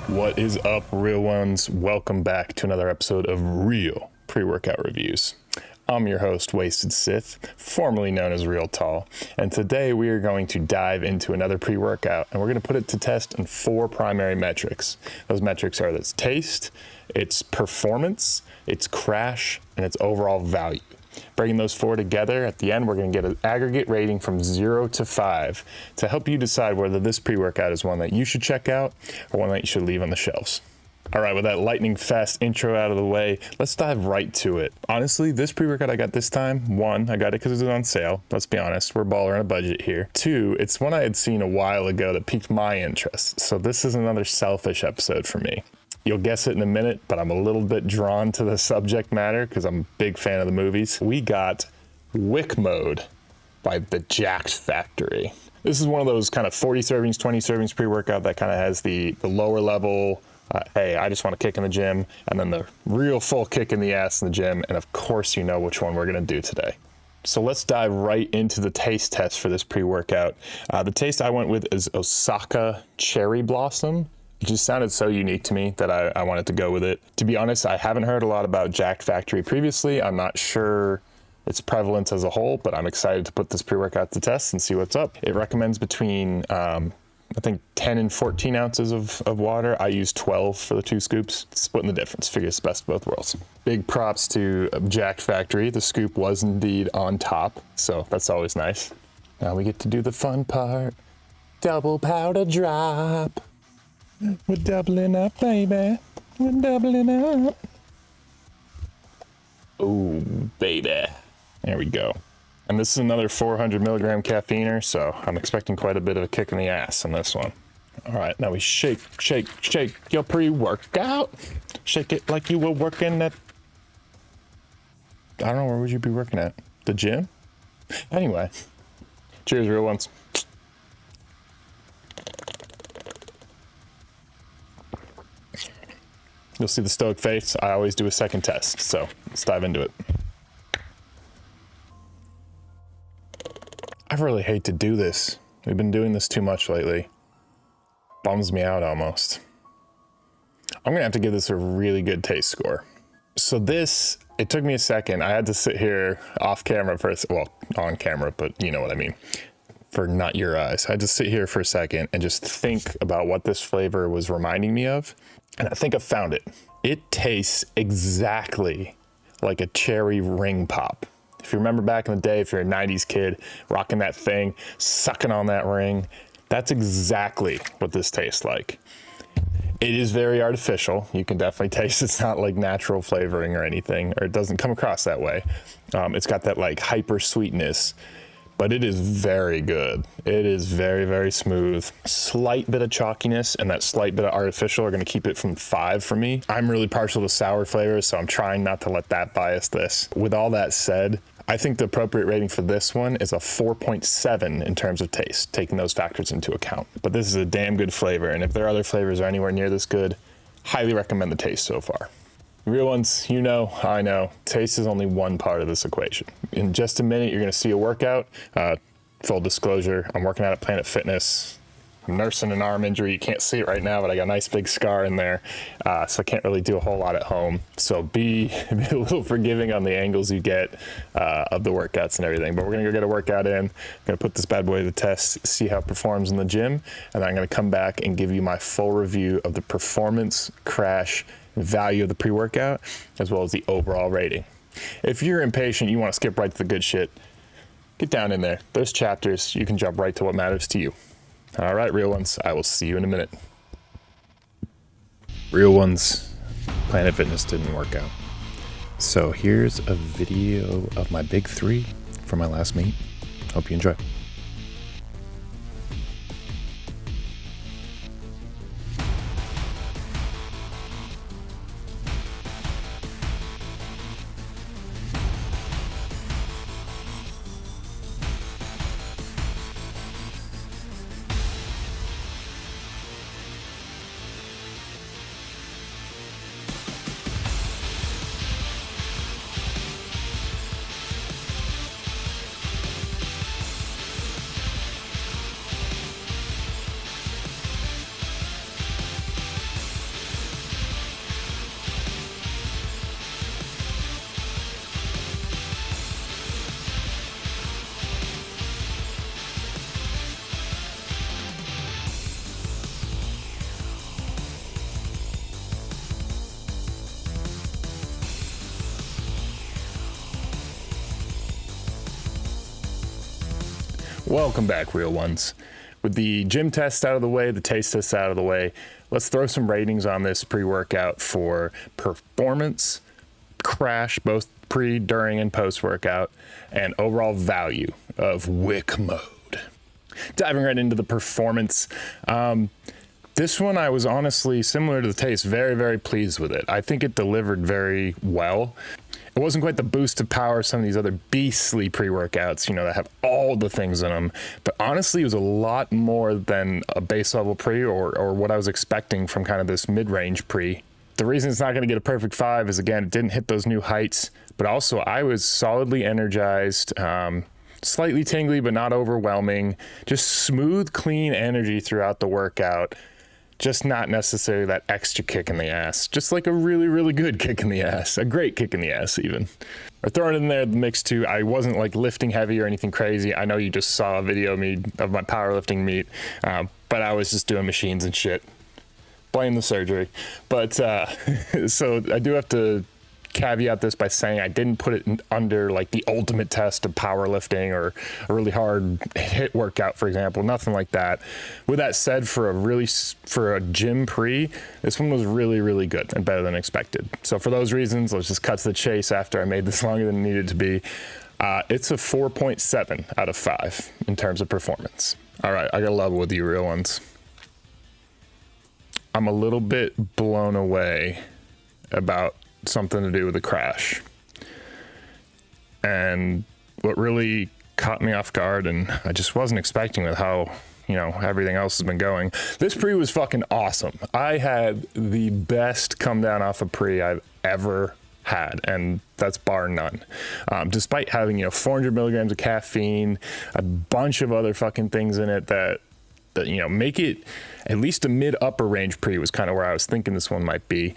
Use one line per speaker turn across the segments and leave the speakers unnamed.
What is up, real ones? Welcome back to another episode of Real Pre-Workout Reviews. I'm your host, Wasted Sith, formerly known as Real Tall, and today we are going to dive into another pre-workout, and we're going to put it to test on 4 primary metrics. Those metrics are its taste, its performance, its crash, and its overall value. Bringing those 4 together, at the end, we're going to get an aggregate rating from 0 to 5 to help you decide whether this pre-workout is one that you should check out or one that you should leave on the shelves. All right, with that lightning fast intro out of the way, let's dive right to it. Honestly, this pre-workout I got this time, 1, I got it because it was on sale. Let's be honest, we're baller on a budget here. 2, it's one I had seen a while ago that piqued my interest. So this is another selfish episode for me. You'll guess it in a minute, but I'm a little bit drawn to the subject matter because I'm a big fan of the movies. We got Wick Mode by the Jacked Factory. This is one of those kind of 40 servings, 20 servings pre-workout that kind of has the lower level, hey, I just want to kick in the gym, and then the real full kick in the ass in the gym. And of course, you know which one we're going to do today. So let's dive right into the taste test for this pre-workout. The taste I went with is Osaka Cherry Blossom. It just sounded so unique to me that I wanted to go with it. To be honest, I haven't heard a lot about Jacked Factory previously. I'm not sure its prevalence as a whole, but I'm excited to put this pre-workout to test and see what's up. It recommends between, I think 10 and 14 ounces of water. I use 12 for the 2 scoops. Splitting the difference, figure it's best of both worlds. Big props to Jacked Factory. The scoop was indeed on top, so that's always nice. Now we get to do the fun part. Double powder drop. We're doubling up, baby. We're doubling up. Oh, baby. There we go. And this is another 400 milligram caffeiner, so I'm expecting quite a bit of a kick in the ass on this one. All right, now we shake your pre-workout. Shake it like you were working at, I don't know, where would you be working at? The gym? Anyway, cheers, real ones. You'll see the stoic face. I always do a second test, so let's dive into it. I really hate to do this. We've been doing this too much lately. Bums me out almost. I'm gonna have to give this a really good taste score. So this, it took me a second. I had to sit here off camera first, well, on camera, but you know what I mean, for not your eyes. I had to sit here for a second and just think about what this flavor was reminding me of. And I think I found it. It tastes exactly like a cherry ring pop. If you remember back in the day, if you're a 90s kid, rocking that thing, sucking on that ring, that's exactly what this tastes like. It is very artificial. You can definitely taste it's not like natural flavoring or anything, or it doesn't come across that way. It's got that like hyper sweetness, but it is very good. It is very, very smooth. Slight bit of chalkiness and that slight bit of artificial are gonna keep it from 5 for me. I'm really partial to sour flavors, so I'm trying not to let that bias this. With all that said, I think the appropriate rating for this one is a 4.7 in terms of taste, taking those factors into account. But this is a damn good flavor, and if their other flavors are anywhere near this good, highly recommend the taste so far. Real ones, you know, I know, taste is only one part of this equation. In just a minute, you're gonna see a workout. Full disclosure, I'm working out at Planet Fitness. I'm nursing an arm injury. You can't see it right now, but I got a nice big scar in there. So I can't really do a whole lot at home. So be a little forgiving on the angles you get of the workouts and everything. But we're gonna go get a workout in. I'm gonna put this bad boy to the test, see how it performs in the gym. And then I'm gonna come back and give you my full review of the performance, crash, value of the pre-workout, as well as the overall rating. If you're impatient, you wanna skip right to the good shit, get down in there. Those chapters, you can jump right to what matters to you. All right, real ones, I will see you in a minute. Real ones, Planet Fitness didn't work out. So here's a video of my big 3 for my last meet. Hope you enjoy. Welcome back, real ones. With the gym test out of the way, the taste test out of the way, let's throw some ratings on this pre-workout for performance, crash, both pre, during, and post-workout, and overall value of Wick Mode. Diving right into the performance, this one I was honestly, similar to the taste, very, very pleased with it. I think it delivered very well. It wasn't quite the boost of power some of these other beastly pre-workouts, you know, that have all the things in them. But honestly, it was a lot more than a base level pre or what I was expecting from kind of this mid-range pre. The reason it's not going to get a perfect 5 is, again, it didn't hit those new heights, but also I was solidly energized, slightly tingly, but not overwhelming, just smooth, clean energy throughout the workout. Just not necessarily that extra kick in the ass. Just like a really, really good kick in the ass. A great kick in the ass, even. Or throwing it in there the mix too. I wasn't like lifting heavy or anything crazy. I know you just saw a video of me of my powerlifting meet, but I was just doing machines and shit. Blame the surgery. But so I do have to caveat this by saying I didn't put it under like the ultimate test of powerlifting or a really hard hit workout, for example. Nothing like that. With that said, for a gym pre, this one was really, really good and better than expected. So for those reasons, let's just cut to the chase after I made this longer than it needed to be. It's a 4.7 out of 5 in terms of performance. All right, I gotta level with you, real ones. I'm a little bit blown away about something to do with the crash. And what really caught me off guard, and I just wasn't expecting with how, you know, everything else has been going. This pre was fucking awesome. I had the best come down off a pre I've ever had, and that's bar none. Despite having, you know, 400 milligrams of caffeine, a bunch of other fucking things in it that you know, make it at least a mid-upper range pre was kind of where I was thinking this one might be.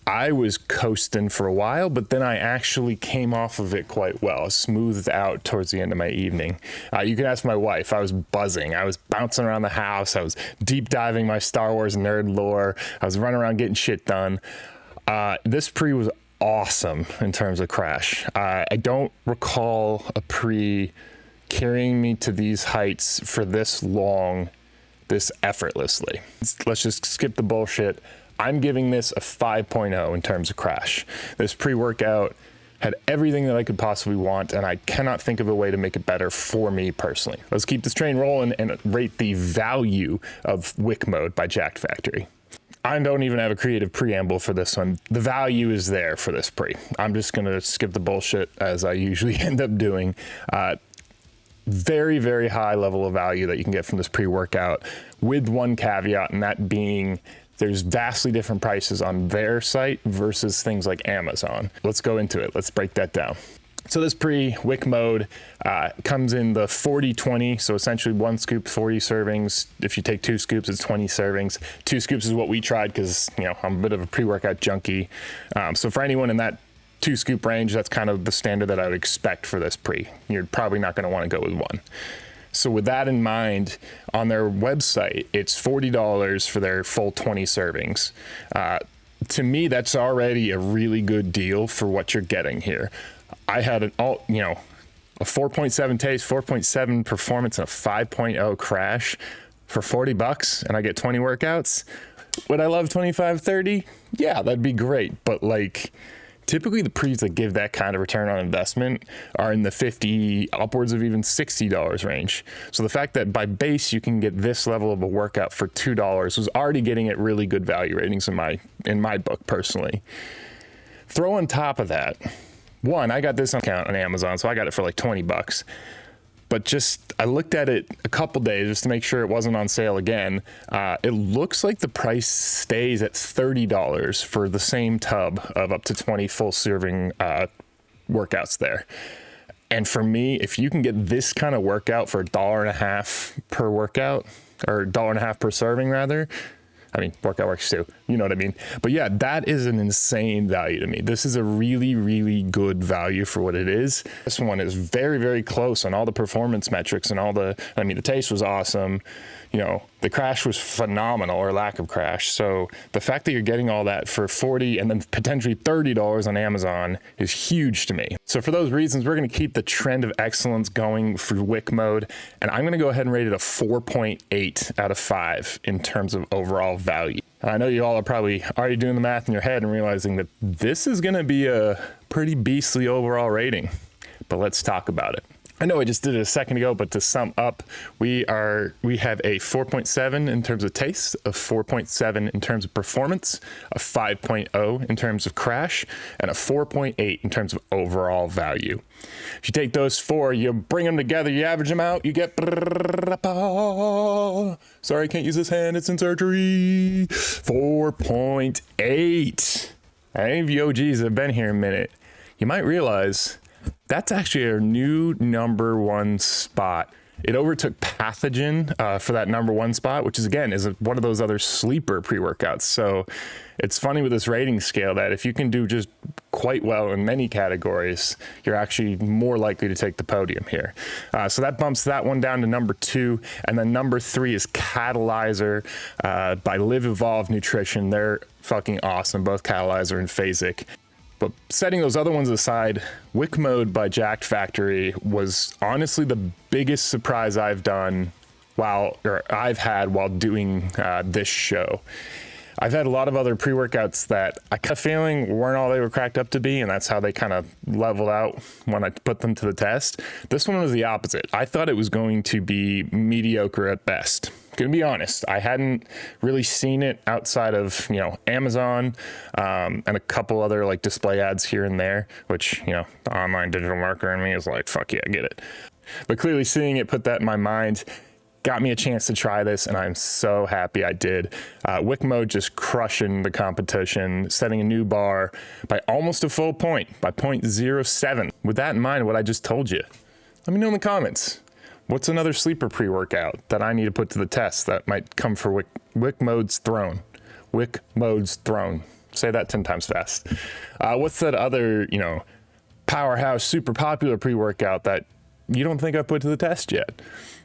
I was coasting for a while, but then I actually came off of it quite well, smoothed out towards the end of my evening. You can ask my wife. I was buzzing. I was bouncing around the house. I was deep diving my Star Wars nerd lore. I was running around getting shit done. This pre was awesome in terms of crash. I don't recall a pre carrying me to these heights for this long, this effortlessly. Let's just skip the bullshit. I'm giving this a 5.0 in terms of crash. This pre-workout had everything that I could possibly want, and I cannot think of a way to make it better for me personally. Let's keep this train rolling and rate the value of Wick Mode by Jacked Factory. I don't even have a creative preamble for this one. The value is there for this pre. I'm just gonna skip the bullshit as I usually end up doing. Very, very high level of value that you can get from this pre-workout, with one caveat, and that being there's vastly different prices on their site versus things like Amazon. Let's go into it. Let's break that down. So this Wick Mode comes in the 40-20, so essentially 1 scoop, 40 servings. If you take 2 scoops, it's 20 servings. 2 scoops is what we tried because, you know, I'm a bit of a pre-workout junkie. So for anyone in that 2 scoop range, that's kind of the standard that I would expect for this pre. You're probably not going to want to go with 1. So with that in mind, on their website, it's $40 for their full 20 servings. To me, that's already a really good deal for what you're getting here. I had a 4.7 taste, 4.7 performance, and a 5.0 crash for $40, and I get 20 workouts. Would I love 25, 30? Yeah, that'd be great. But like, typically the pre's that give that kind of return on investment are in the $50, upwards of even $60 range. So the fact that by base you can get this level of a workout for $2 was already getting it really good value ratings in my book personally. Throw on top of that, one, I got this account on Amazon, so I got it for like $20. But I looked at it a couple days just to make sure it wasn't on sale again. It looks like the price stays at $30 for the same tub of up to 20 full serving workouts there. And for me, if you can get this kind of workout for $1.50 per workout, or $1.50 per serving rather, I mean, workout works too, you know what I mean? But yeah, that is an insane value to me. This is a really, really good value for what it is. This one is very, very close on all the performance metrics and the taste was awesome. You know, The crash was phenomenal, or lack of crash. So the fact that you're getting all that for $40 and then potentially $30 on Amazon is huge to me. So for those reasons, we're gonna keep the trend of excellence going for Wick Mode. And I'm gonna go ahead and rate it a 4.8 out of 5 in terms of overall value. And I know you all are probably already doing the math in your head and realizing that this is gonna be a pretty beastly overall rating, but let's talk about it. I know I just did it a second ago, but to sum up, we have a 4.7 in terms of taste, a 4.7 in terms of performance, a 5.0 in terms of crash, and a 4.8 in terms of overall value. If you take those four, you bring them together, you average them out, you get, sorry, I can't use this hand, it's in surgery, 4.8. Any of you OGs that have been here a minute, you might realize that's actually our new #1 spot. It overtook Pathogen for that #1 spot, which is one of those other sleeper pre-workouts. So it's funny with this rating scale that if you can do just quite well in many categories, you're actually more likely to take the podium here. So that bumps that one down to #2. And then #3 is Catalyzer by Live Evolve Nutrition. They're fucking awesome, both Catalyzer and Phasic. But setting those other ones aside, Wick Mode by Jacked Factory was honestly the biggest surprise I've had while doing this show. I've had a lot of other pre-workouts that I kept feeling weren't all they were cracked up to be, and that's how they kind of leveled out when I put them to the test. This one was the opposite. I thought it was going to be mediocre at best. Gonna be honest, I hadn't really seen it outside of, Amazon and a couple other like display ads here and there, which, the online digital marketer in me is like, fuck yeah, I get it. But clearly seeing it put that in my mind got me a chance to try this, and I'm so happy I did. Wick Mode just crushing the competition, setting a new bar by almost a full point, by 0.07. With that in mind, what I just told you, let me know in the comments. What's another sleeper pre-workout that I need to put to the test that might come for Wick Mode's throne? Wick Mode's throne. Say that 10 times fast. What's that other, powerhouse, super popular pre-workout that you don't think I've put to the test yet?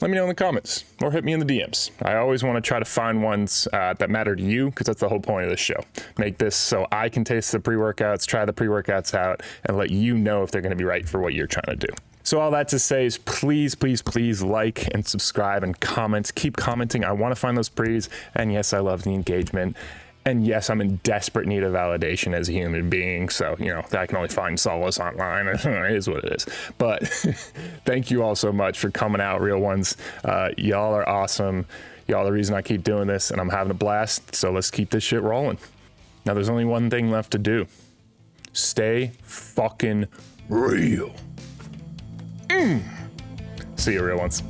Let me know in the comments or hit me in the DMs. I always want to try to find ones that matter to you, because that's the whole point of this show. Make this so I can taste the pre-workouts, try the pre-workouts out, and let you know if they're going to be right for what you're trying to do. So all that to say is please, please, please like and subscribe and comment. Keep commenting. I want to find those pre's. And yes, I love the engagement. And yes, I'm in desperate need of validation as a human being. So, I can only find solace online. It is what it is. But thank you all so much for coming out, real ones. Y'all are awesome. Y'all are the reason I keep doing this, and I'm having a blast. So let's keep this shit rolling. Now, there's only one thing left to do. Stay fucking real. See you, real ones.